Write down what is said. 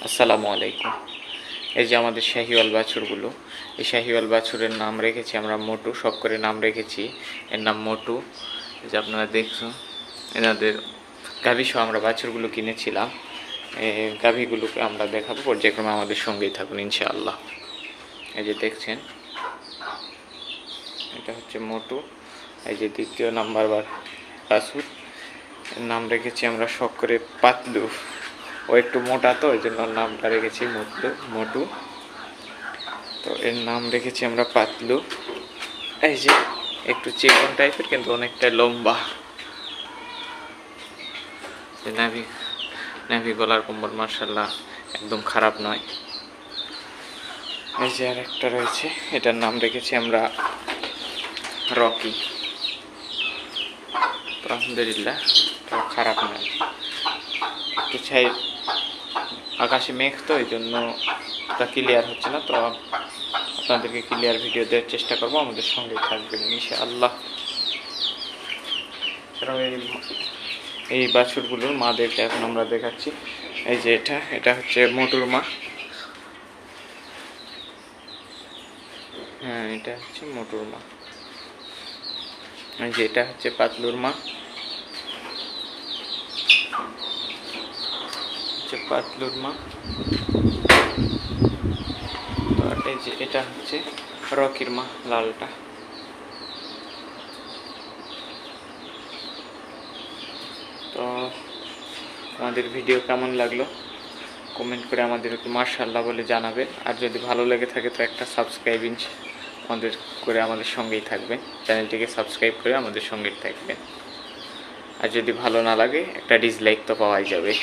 আসসালামু আলাইকুম। এই যে আমাদের শাহিওয়াল বাছুরগুলো, এই শাহিওয়াল বাছুরের নাম রেখেছি আমরা মোটু, শখ করে নাম রেখেছি, এর নাম মোটু। এই যে আপনারা দেখছেন, এনাদের গাভী সহ আমরা বাছুরগুলো কিনেছিলাম। এই গাভীগুলোকে আমরা দেখাবো, পর্যায়ক্রমে আমাদের সঙ্গেই থাকুন ইনশাআল্লাহ। এই যে দেখছেন, এটা হচ্ছে মোটু। এই যে দ্বিতীয় নাম্বার বাছুর, এর নাম রেখেছি আমরা শখ করে পাতলু। ও একটু মোটা, তো ওই জন্য নামটা রেখেছি মোটু। তো এর নাম রেখেছি আমরা পাতলু। এই যে একটু চিকন টাইপের, কিন্তু অনেকটাই লম্বা। নাভি গলার কম্বল মার্শাল্লাহ একদম খারাপ নয়। এই যে আর একটা রয়েছে, এটার নাম রেখেছি আমরা রকি। আলহামদুলিল্লাহ, খারাপ নয়। একটু আকাশে মেঘ, তো এই জন্য তা ক্লিয়ার হচ্ছে না, তো আপনাদেরকে ক্লিয়ার ভিডিও দেওয়ার চেষ্টা করবো, আমাদের সঙ্গে থাকবেন ইনশাআল্লাহ। এই বাছুরগুলোর মাদেরকে এখন আমরা দেখাচ্ছি। এই যে এটা হচ্ছে মোটুর মা। হ্যাঁ, এটা হচ্ছে মোটুর মা। এই যে এটা হচ্ছে পাতলুর মা, পাতলুর মা। তো এই যে এটা হচ্ছে রকির মা, লালটা। তো আমাদের ভিডিও কেমন লাগলো কমেন্ট করে আমাদেরকে মাশাআল্লাহ বলে জানাবেন। আর যদি ভালো লেগে থাকে তো একটা সাবস্ক্রাইব আমাদের সঙ্গেই থাকবেন, চ্যানেলটিকে সাবস্ক্রাইব করে আমাদের সঙ্গেই থাকবেন। আর যদি ভালো না লাগে একটা ডিসলাইক তো পাওয়াই যাবে।